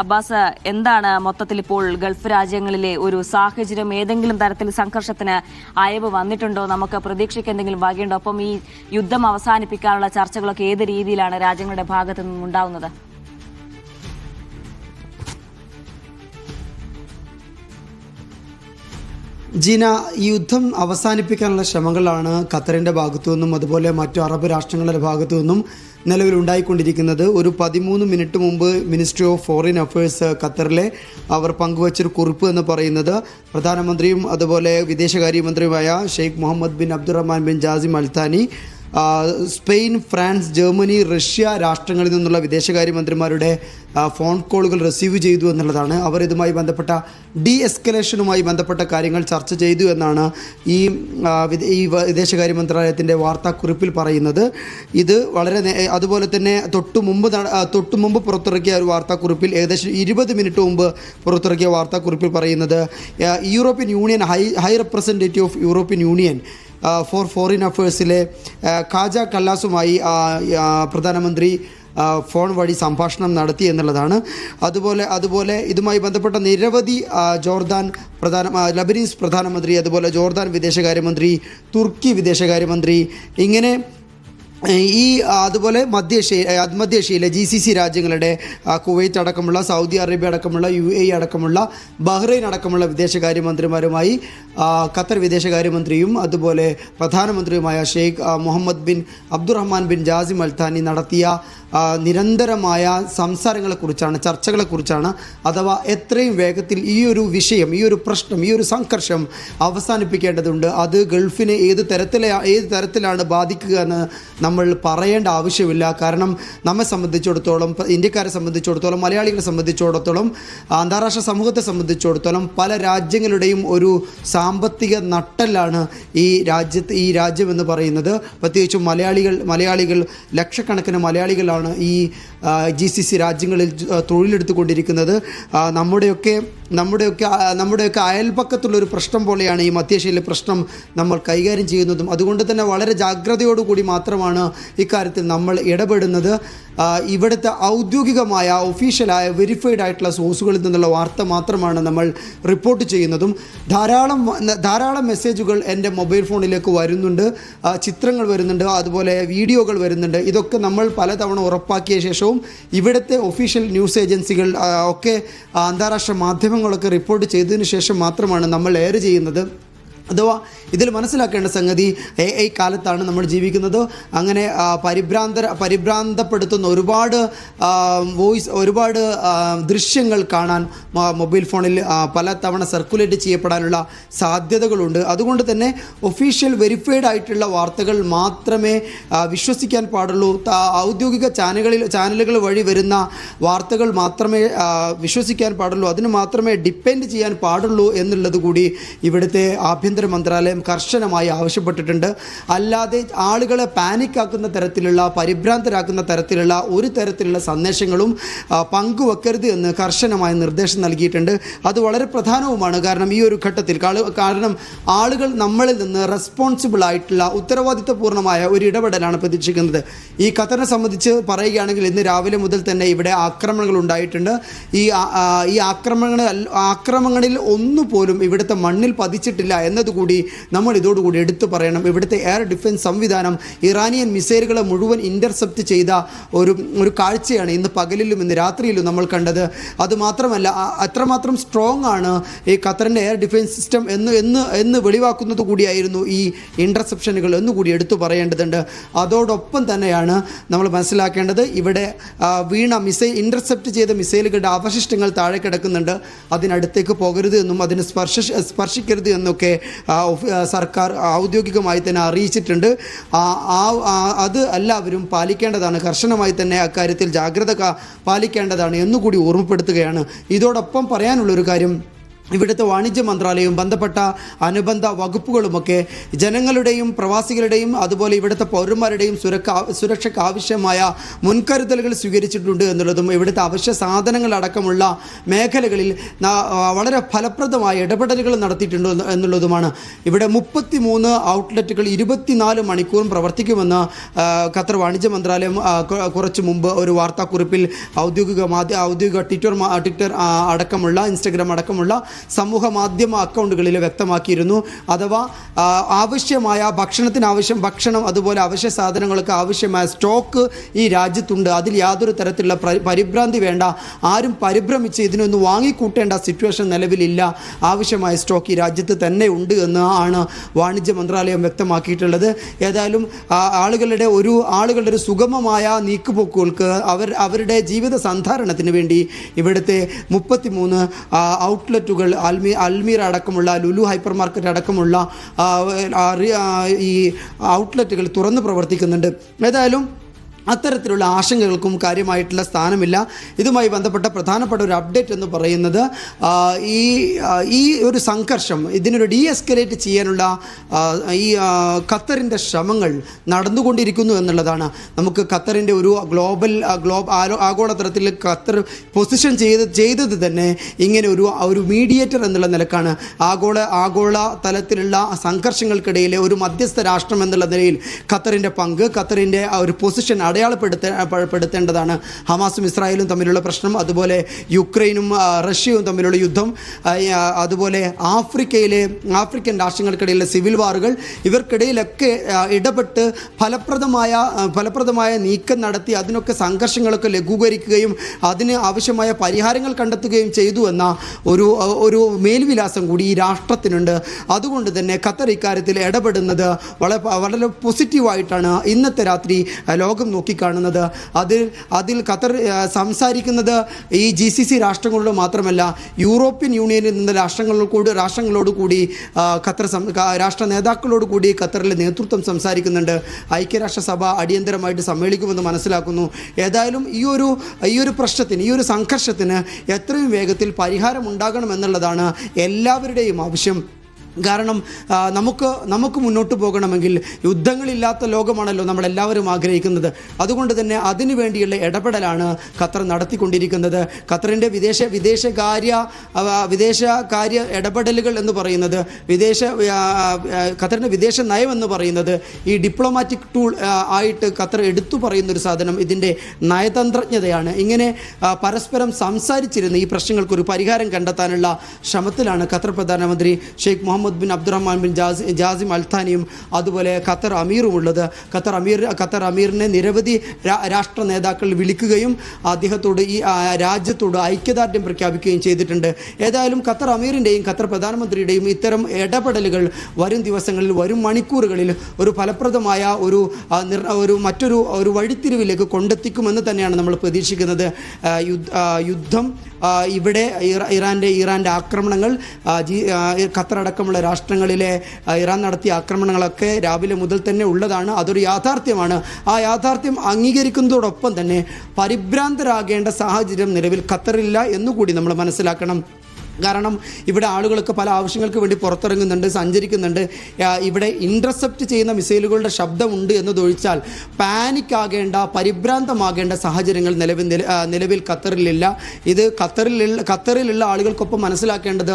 Abbas, എന്താണ് മൊത്തത്തിൽ ഇപ്പോൾ ഗൾഫ് രാജ്യങ്ങളിലെ ഒരു സാഹചര്യം? ഏതെങ്കിലും തരത്തിൽ സംഘർഷത്തിന് അയവ് വന്നിട്ടുണ്ടോ? നമുക്ക് പ്രതീക്ഷയ്ക്ക് എന്തെങ്കിലും വകയുണ്ടോ? ഒപ്പം ഈ യുദ്ധം അവസാനിപ്പിക്കാനുള്ള ചർച്ചകളൊക്കെ ഏത് രീതിയിലാണ് രാജ്യങ്ങളുടെ ഭാഗത്തു നിന്നുണ്ടാവുന്നത്? ജീന, ഈ യുദ്ധം അവസാനിപ്പിക്കാനുള്ള ശ്രമങ്ങളാണ് ഖത്തറിൻ്റെ ഭാഗത്തു നിന്നും അതുപോലെ മറ്റു അറബ് രാഷ്ട്രങ്ങളുടെ ഭാഗത്തു നിന്നും നിലവിലുണ്ടായിക്കൊണ്ടിരിക്കുന്നത്. ഒരു 13 മിനിറ്റ് മുമ്പ് മിനിസ്ട്രി ഓഫ് ഫോറിൻ അഫയേഴ്സ് ഖത്തറിലെ അവർ പങ്കുവച്ചൊരു കുറിപ്പ് എന്ന് പറയുന്നത് പ്രധാനമന്ത്രിയും അതുപോലെ വിദേശകാര്യമന്ത്രിയുമായ Sheikh Mohammed bin Abdulrahman bin Jassim Al Thani Spain, France, Germany, Russia രാഷ്ട്രങ്ങളിൽ നിന്നുള്ള വിദേശകാര്യമന്ത്രിമാരുടെ ഫോൺ കോളുകൾ റിസീവ് ചെയ്തു എന്നുള്ളതാണ്. അവർ ഇതുമായി ബന്ധപ്പെട്ട എസ്കലേഷനുമായി ബന്ധപ്പെട്ട കാര്യങ്ങൾ ചർച്ച ചെയ്തു എന്നാണ് ഈ വിദേശകാര്യ മന്ത്രാലയത്തിൻ്റെ വാർത്താക്കുറിപ്പിൽ പറയുന്നത്. ഇത് വളരെ അതുപോലെ തന്നെ തൊട്ടു മുമ്പ് പുറത്തിറക്കിയ ഒരു വാർത്താക്കുറിപ്പിൽ ഏകദേശം 20 മിനിറ്റ് മുമ്പ് പുറത്തിറക്കിയ വാർത്താക്കുറിപ്പിൽ പറയുന്നത് European Union high representative of European Union for foreign അഫയേഴ്സിലെ ഖാജ കല്ലാസുമായി പ്രധാനമന്ത്രി ഫോൺ വഴി സംഭാഷണം നടത്തി എന്നുള്ളതാണ്. അതുപോലെ ഇതുമായി ബന്ധപ്പെട്ട നിരവധി ലബനീസ് പ്രധാനമന്ത്രി, അതുപോലെ ജോർദാൻ വിദേശകാര്യമന്ത്രി, തുർക്കി വിദേശകാര്യമന്ത്രി, ഇങ്ങനെ അതുപോലെ മധ്യേഷ്യയിലെ GCC രാജ്യങ്ങളുടെ കുവൈറ്റ് അടക്കമുള്ള, സൗദി അറേബ്യ അടക്കമുള്ള, UAE അടക്കമുള്ള, ബഹ്റൈൻ അടക്കമുള്ള വിദേശകാര്യമന്ത്രിമാരുമായി ഖത്തർ വിദേശകാര്യമന്ത്രിയും അതുപോലെ പ്രധാനമന്ത്രിയുമായ Sheikh Mohammed bin Abdulrahman bin Jassim Al Thani നടത്തിയ നിരന്തരമായ സംസാരങ്ങളെക്കുറിച്ചാണ്, ചർച്ചകളെക്കുറിച്ചാണ്. അഥവാ എത്രയും വേഗത്തിൽ ഈ ഒരു വിഷയം, ഈ ഒരു പ്രശ്നം, ഈ ഒരു സംഘർഷം അവസാനിപ്പിക്കേണ്ടതുണ്ട്. അത് ഗൾഫിനെ ഏത് തരത്തിലാണ് ബാധിക്കുക എന്ന് നമ്മൾ പറയേണ്ട ആവശ്യമില്ല. കാരണം നമ്മെ സംബന്ധിച്ചിടത്തോളം, ഇന്ത്യക്കാരെ സംബന്ധിച്ചിടത്തോളം, മലയാളികളെ സംബന്ധിച്ചിടത്തോളം, അന്താരാഷ്ട്ര സമൂഹത്തെ സംബന്ധിച്ചിടത്തോളം പല രാജ്യങ്ങളുടെയും ഒരു സാമ്പത്തിക നട്ടെല്ലാണ് ഈ രാജ്യം എന്ന് പറയുന്നത്. പ്രത്യേകിച്ചും മലയാളികൾ ലക്ഷക്കണക്കിന് മലയാളികളാണ് ഈ GCC രാജ്യങ്ങളിൽ തൊഴിലെടുത്തുകൊണ്ടിരിക്കുന്നത്. നമ്മുടെയൊക്കെ അയൽപക്കത്തുള്ളൊരു പ്രശ്നം പോലെയാണ് ഈ മധ്യേഷ്യയിലെ പ്രശ്നം നമ്മൾ കൈകാര്യം ചെയ്യുന്നതും. അതുകൊണ്ട് തന്നെ വളരെ ജാഗ്രതയോടുകൂടി മാത്രമാണ് ഇക്കാര്യത്തിൽ നമ്മൾ ഇടപെടുന്നത്. ഇവിടുത്തെ ഔദ്യോഗികമായ, ഒഫീഷ്യലായ, വെരിഫൈഡ് ആയിട്ടുള്ള സോഴ്സുകളിൽ നിന്നുള്ള വാർത്ത മാത്രമാണ് നമ്മൾ റിപ്പോർട്ട് ചെയ്യുന്നതും. ധാരാളം മെസ്സേജുകൾ എൻ്റെ മൊബൈൽ ഫോണിലേക്ക് വരുന്നുണ്ട്, ചിത്രങ്ങൾ വരുന്നുണ്ട്, അതുപോലെ വീഡിയോകൾ വരുന്നുണ്ട്. ഇതൊക്കെ നമ്മൾ പലതവണ ഉറപ്പാക്കിയ ശേഷവും ഇവിടുത്തെ ഒഫീഷ്യൽ ന്യൂസ് ഏജൻസികൾ ഒക്കെ അന്താരാഷ്ട്ര മാധ്യമങ്ങളൊക്കെ റിപ്പോർട്ട് ചെയ്തതിനു ശേഷം മാത്രമാണ് നമ്മൾ എയർ ചെയ്യുന്നത്. അഥവാ ഇതിൽ മനസ്സിലാക്കേണ്ട സംഗതി, AI കാലത്താണ് നമ്മൾ ജീവിക്കുന്നത്. അങ്ങനെ പരിഭ്രാന്തപ്പെടുത്തുന്ന ഒരുപാട് ദൃശ്യങ്ങൾ കാണാൻ മൊബൈൽ ഫോണിൽ പല തവണ സർക്കുലേറ്റ് ചെയ്യപ്പെടാനുള്ള സാധ്യതകളുണ്ട്. അതുകൊണ്ട് തന്നെ ഒഫീഷ്യൽ വെരിഫൈഡ് ആയിട്ടുള്ള വാർത്തകൾ മാത്രമേ വിശ്വസിക്കാൻ പാടുള്ളൂ. ഔദ്യോഗിക ചാനലുകൾ വഴി വരുന്ന വാർത്തകൾ മാത്രമേ വിശ്വസിക്കാൻ പാടുള്ളൂ. അതിന് മാത്രമേ ഡിപ്പെൻഡ് ചെയ്യാൻ പാടുള്ളൂ എന്നുള്ളത് കൂടി ഇവിടുത്തെ ആഭ്യന്തര മന്ത്രാലയം കർശനമായി ആവശ്യപ്പെട്ടിട്ടുണ്ട്. അല്ലാതെ ആളുകളെ പാനിക്കാക്കുന്ന തരത്തിലുള്ള, പരിഭ്രാന്തരാക്കുന്ന തരത്തിലുള്ള ഒരു തരത്തിലുള്ള സന്ദേശങ്ങളും പങ്കുവെക്കരുത് എന്ന് കർശനമായ നിർദ്ദേശം നൽകിയിട്ടുണ്ട്. അത് വളരെ പ്രധാനവുമാണ്. കാരണം ഈ ഒരു ഘട്ടത്തിൽ ആളുകൾ നമ്മളിൽ നിന്ന് റെസ്പോൺസിബിൾ ആയിട്ടുള്ള, ഉത്തരവാദിത്വപൂർണ്ണമായ ഒരു ഇടപെടലാണ് പ്രതീക്ഷിക്കുന്നത്. ഈ ഖത്തറിനെ സംബന്ധിച്ച് പറയുകയാണെങ്കിൽ ഇന്ന് രാവിലെ മുതൽ തന്നെ ഇവിടെ ആക്രമണങ്ങൾ ഉണ്ടായിട്ടുണ്ട്. ഈ ആക്രമണങ്ങളിൽ ഒന്നുപോലും ഇവിടുത്തെ മണ്ണിൽ പതിച്ചിട്ടില്ല എന്നതുകൂടി നമ്മൾ ഇതോടുകൂടി എടുത്തു പറയണം. ഇവിടുത്തെ എയർ ഡിഫൻസ് സംവിധാനം ഇറാനിയൻ മിസൈലുകളെ മുഴുവൻ ഇൻ്റർസെപ്റ്റ് ചെയ്ത ഒരു കാഴ്ചയാണ് ഇന്ന് പകലിലും ഇന്ന് രാത്രിയിലും നമ്മൾ കണ്ടത്. അതുമാത്രമല്ല, അത്രമാത്രം സ്ട്രോങ് ആണ് ഈ ഖത്തറിൻ്റെ എയർ ഡിഫൻസ് സിസ്റ്റം എന്ന് വെളിവാക്കുന്നത് കൂടിയായിരുന്നു ഈ ഇൻ്റർസെപ്ഷനുകൾ എന്നുകൂടി എടുത്തു പറയേണ്ടതുണ്ട്. അതോടൊപ്പം തന്നെയാണ് നമ്മൾ മനസ്സിലാക്കേണ്ടത്, ഇവിടെ ഇൻ്റർസെപ്റ്റ് ചെയ്ത മിസൈലുകളുടെ അവശിഷ്ടങ്ങൾ താഴെ കിടക്കുന്നുണ്ട്. അതിനടുത്തേക്ക് പോകരുത് എന്നും അതിന് സ്പർശിക്കരുത് എന്നൊക്കെ സർക്കാർ ഔദ്യോഗികമായി തന്നെ അറിയിച്ചിട്ടുണ്ട്. അത് എല്ലാവരും പാലിക്കേണ്ടതാണ്. കർശനമായി തന്നെ അക്കാര്യത്തിൽ ജാഗ്രത പാലിക്കേണ്ടതാണ് എന്നുകൂടി ഓർമ്മപ്പെടുത്തുകയാണ്. ഇതോടൊപ്പം പറയാനുള്ളൊരു കാര്യം, ഇവിടുത്തെ വാണിജ്യ മന്ത്രാലയവും ബന്ധപ്പെട്ട അനുബന്ധ വകുപ്പുകളുമൊക്കെ ജനങ്ങളുടെയും പ്രവാസികളുടെയും അതുപോലെ ഇവിടുത്തെ പൗരന്മാരുടെയും സുരക്ഷയ്ക്ക് ആവശ്യമായ മുൻകരുതലുകൾ സ്വീകരിച്ചിട്ടുണ്ട് എന്നുള്ളതും ഇവിടുത്തെ അവശ്യ സാധനങ്ങൾ അടക്കമുള്ള മേഖലകളിൽ വളരെ ഫലപ്രദമായ ഇടപെടലുകൾ നടത്തിയിട്ടുണ്ട് എന്നുള്ളതുമാണ്. ഇവിടെ 33 ഔട്ട്ലെറ്റുകൾ 24 മണിക്കൂറും പ്രവർത്തിക്കുമെന്ന് ഖത്തർ വാണിജ്യ മന്ത്രാലയം കുറച്ച് മുമ്പ് ഒരു വാർത്താക്കുറിപ്പിൽ ഔദ്യോഗിക ട്വിറ്റർ അടക്കമുള്ള ഇൻസ്റ്റഗ്രാം അടക്കമുള്ള സമൂഹ മാധ്യമ അക്കൗണ്ടുകളിൽ വ്യക്തമാക്കിയിരുന്നു. അഥവാ ആവശ്യമായ ഭക്ഷണം അതുപോലെ അവശ്യ സാധനങ്ങൾക്ക് ആവശ്യമായ സ്റ്റോക്ക് ഈ രാജ്യത്തുണ്ട്. അതിൽ യാതൊരു തരത്തിലുള്ള പരിഭ്രാന്തി വേണ്ട. ആരും പരിഭ്രമിച്ച് ഇതിനൊന്ന് വാങ്ങിക്കൂട്ടേണ്ട സിറ്റുവേഷൻ നിലവിലില്ല. ആവശ്യമായ സ്റ്റോക്ക് ഈ രാജ്യത്ത് തന്നെ ഉണ്ട് എന്നാണ് വാണിജ്യ മന്ത്രാലയം വ്യക്തമാക്കിയിട്ടുള്ളത്. ഏതായാലും ആളുകളുടെ ഒരു സുഗമമായ നീക്കുപോക്കുകൾക്ക് അവരുടെ ജീവിത സന്ധാരണത്തിന് വേണ്ടി ഇവിടുത്തെ 33 ഔട്ട്ലെറ്റുകൾ അൽമീറ അടക്കമുള്ള ലുലു ഹൈപ്പർ മാർക്കറ്റ് അടക്കമുള്ള ഈ ഔട്ട്ലെറ്റുകൾ തുറന്ന് പ്രവർത്തിക്കുന്നുണ്ട്. ഏതായാലും അത്തരത്തിലുള്ള ആശങ്കകൾക്കും കാര്യമായിട്ടുള്ള സ്ഥാനമില്ല. ഇതുമായി ബന്ധപ്പെട്ട പ്രധാനപ്പെട്ട ഒരു അപ്ഡേറ്റ് എന്ന് പറയുന്നത് ഈ ഒരു സംഘർഷം ഇതിനൊരു ഡീഎസ്കലേറ്റ് ചെയ്യാനുള്ള ഈ ഖത്തറിൻ്റെ ശ്രമങ്ങൾ നടന്നുകൊണ്ടിരിക്കുന്നു എന്നുള്ളതാണ്. നമുക്ക് ഖത്തറിൻ്റെ ഒരു ആഗോളതലത്തിൽ ഖത്തർ പൊസിഷൻ ചെയ്തത് തന്നെ ഇങ്ങനെ ഒരു മീഡിയേറ്റർ എന്നുള്ള നിലക്കാണ്. ആഗോള തലത്തിലുള്ള സംഘർഷങ്ങൾക്കിടയിലെ ഒരു മധ്യസ്ഥ രാഷ്ട്രം എന്നുള്ള നിലയിൽ ഖത്തറിൻ്റെ പങ്ക്, ഖത്തറിൻ്റെ ഒരു പൊസിഷൻ അടയാളപ്പെടുത്തേണ്ടതാണ്. ഹമാസും ഇസ്രായേലും തമ്മിലുള്ള പ്രശ്നം, അതുപോലെ യുക്രൈനും റഷ്യയും തമ്മിലുള്ള യുദ്ധം, അതുപോലെ ആഫ്രിക്കൻ രാഷ്ട്രങ്ങൾക്കിടയിലെ സിവിൽ വാറുകൾ, ഇവർക്കിടയിലൊക്കെ ഇടപെട്ട് ഫലപ്രദമായ നീക്കം നടത്തി അതിനൊക്കെ സംഘർഷങ്ങളൊക്കെ ലഘൂകരിക്കുകയും അതിന് ആവശ്യമായ പരിഹാരങ്ങൾ കണ്ടെത്തുകയും ചെയ്തു എന്ന ഒരു മേൽവിലാസം കൂടി ഈ രാഷ്ട്രത്തിനുണ്ട്. അതുകൊണ്ട് തന്നെ ഖത്തർ ഇക്കാര്യത്തിൽ ഇടപെടുന്നത് വളരെ പോസിറ്റീവായിട്ടാണ് ഇന്നത്തെ രാത്രി ലോകം നോക്കിക്കാണുന്നത്. അതിൽ ഖത്തർ സംസാരിക്കുന്നത് ഈ GCC രാഷ്ട്രങ്ങളോട് മാത്രമല്ല, യൂറോപ്യൻ യൂണിയനിൽ നിന്ന് രാഷ്ട്രങ്ങളോട് കൂടി ഖത്തർ രാഷ്ട്ര നേതാക്കളോട് കൂടി ഖത്തറിലെ നേതൃത്വം സംസാരിക്കുന്നുണ്ട്. ഐക്യരാഷ്ട്രസഭ അടിയന്തരമായിട്ട് സമ്മേളിക്കുമെന്ന് മനസ്സിലാക്കുന്നു. ഏതായാലും ഈ ഒരു പ്രശ്നത്തിന്, ഈ ഒരു സംഘർഷത്തിന് എത്രയും വേഗത്തിൽ പരിഹാരം ഉണ്ടാകണമെന്നുള്ളതാണ് എല്ലാവരുടെയും ആവശ്യം. കാരണം നമുക്ക് മുന്നോട്ട് പോകണമെങ്കിൽ യുദ്ധങ്ങളില്ലാത്ത ലോകമാണല്ലോ നമ്മളെല്ലാവരും ആഗ്രഹിക്കുന്നത്. അതുകൊണ്ട് തന്നെ അതിനു വേണ്ടിയുള്ള ഇടപെടലാണ് ഖത്തർ നടത്തിക്കൊണ്ടിരിക്കുന്നത്. ഖത്തറിൻ്റെ വിദേശകാര്യ ഇടപെടലുകൾ എന്ന് പറയുന്നത്, ഖത്തറിൻ്റെ വിദേശ നയം എന്ന് പറയുന്നത് ഈ ഡിപ്ലോമാറ്റിക് ടൂൾ ആയിട്ട് ഖത്തർ എടുത്തു പറയുന്നൊരു സാധനം ഇതിൻ്റെ നയതന്ത്രജ്ഞതയാണ്. ഇങ്ങനെ പരസ്പരം സംസാരിച്ചിരുന്ന് ഈ പ്രശ്നങ്ങൾക്കൊരു പരിഹാരം കണ്ടെത്താനുള്ള ശ്രമത്തിലാണ് ഖത്തർ പ്രധാനമന്ത്രി Sheikh Mohammed bin Abdulrahman bin Jassim അൽത്താനിയും അതുപോലെ ഖത്തർ അമീറും ഉള്ളത്. ഖത്തർ അമീറിനെ നിരവധി രാഷ്ട്ര നേതാക്കൾ വിളിക്കുകയും അദ്ദേഹത്തോട് ഈ രാജ്യത്തോട് ഐക്യദാർഢ്യം പ്രഖ്യാപിക്കുകയും ചെയ്തിട്ടുണ്ട്. ഏതായാലും ഖത്തർ അമീറിൻ്റെയും ഖത്തർ പ്രധാനമന്ത്രിയുടെയും ഇത്തരം ഇടപെടലുകൾ വരും ദിവസങ്ങളിൽ, വരും മണിക്കൂറുകളിൽ ഒരു ഫലപ്രദമായ മറ്റൊരു വഴിത്തിരിവിലേക്ക് കൊണ്ടെത്തിക്കുമെന്ന് തന്നെയാണ് നമ്മൾ പ്രതീക്ഷിക്കുന്നത്. യുദ്ധം, ഇവിടെ ഇറാൻ്റെ ആക്രമണങ്ങൾ, ഖത്തർ അടക്കമുള്ള രാഷ്ട്രങ്ങളിലെ ഇറാൻ നടത്തിയ ആക്രമണങ്ങളൊക്കെ രാവിലെ മുതൽ തന്നെ ഉള്ളതാണ്. അതൊരു യാഥാർത്ഥ്യമാണ്. ആ യാഥാർത്ഥ്യം അംഗീകരിക്കുന്നതോടൊപ്പം തന്നെ പരിഭ്രാന്തരാകേണ്ട സാഹചര്യം നിലവിൽ ഖത്തറില്ല എന്നുകൂടി നമ്മൾ മനസ്സിലാക്കണം. കാരണം ഇവിടെ ആളുകളൊക്കെ പല ആവശ്യങ്ങൾക്ക് വേണ്ടി പുറത്തിറങ്ങുന്നുണ്ട്, സഞ്ചരിക്കുന്നുണ്ട്. ഇവിടെ ഇൻ്റർസെപ്റ്റ് ചെയ്യുന്ന മിസൈലുകളുടെ ശബ്ദമുണ്ട് എന്നതൊഴിച്ചാൽ പാനിക്കാകേണ്ട, പരിഭ്രാന്തമാകേണ്ട സാഹചര്യങ്ങൾ നിലവിൽ ഖത്തറിലില്ല. ഇത് ഖത്തറിലുള്ള ആളുകൾക്കൊപ്പം മനസ്സിലാക്കേണ്ടത്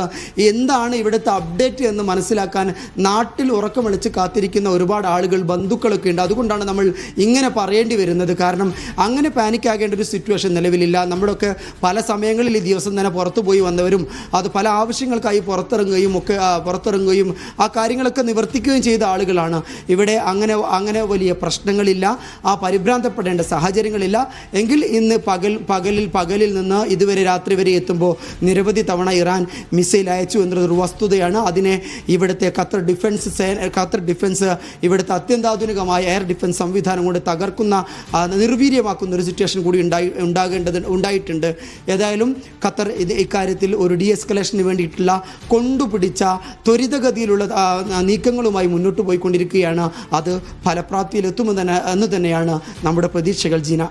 എന്താണ് ഇവിടുത്തെ അപ്ഡേറ്റ് എന്ന് മനസ്സിലാക്കാൻ നാട്ടിൽ ഉറക്കം വിളിച്ച് കാത്തിരിക്കുന്ന ഒരുപാട് ആളുകൾ, ബന്ധുക്കളൊക്കെ ഉണ്ട്. അതുകൊണ്ടാണ് നമ്മൾ ഇങ്ങനെ പറയേണ്ടി വരുന്നത്. കാരണം അങ്ങനെ പാനിക്കാകേണ്ട ഒരു സിറ്റുവേഷൻ നിലവിലില്ല. നമ്മളൊക്കെ പല സമയങ്ങളിൽ ഈ ദിവസം തന്നെ പുറത്തു പോയി വന്നവരും അത് പല ആവശ്യങ്ങൾക്കായി പുറത്തിറങ്ങുകയും ആ കാര്യങ്ങളൊക്കെ നിവർത്തിക്കുകയും ചെയ്ത ആളുകളാണ്. ഇവിടെ അങ്ങനെ വലിയ പ്രശ്നങ്ങളില്ല, ആ പരിഭ്രാന്തപ്പെടേണ്ട സാഹചര്യങ്ങളില്ല. എങ്കിൽ ഇന്ന് പകലിൽ നിന്ന് ഇതുവരെ രാത്രി വരെ എത്തുമ്പോൾ നിരവധി തവണ ഇറാൻ മിസൈൽ അയച്ചു എന്നതൊരു വസ്തുതയാണ്. അതിനെ ഇവിടുത്തെ ഖത്തർ ഡിഫൻസ് ഇവിടുത്തെ അത്യന്താധുനികമായ എയർ ഡിഫൻസ് സംവിധാനം കൊണ്ട് തകർക്കുന്ന, നിർവീര്യമാക്കുന്ന ഒരു സിറ്റുവേഷൻ കൂടി ഉണ്ടായിട്ടുണ്ട്. ഏതായാലും ഖത്തർ ഇക്കാര്യത്തിൽ ഒരു എസ്കലേഷന് വേണ്ടിയിട്ടുള്ള കൊണ്ടുപിടിച്ച ത്വരിതഗതിയിലുള്ള നീക്കങ്ങളുമായി മുന്നോട്ട് പോയിക്കൊണ്ടിരിക്കുകയാണ്. അത് ഫലപ്രാപ്തിയിലെത്തുമെന്ന് തന്നെയാണ് നമ്മുടെ പ്രതീക്ഷകൾ. ജീന.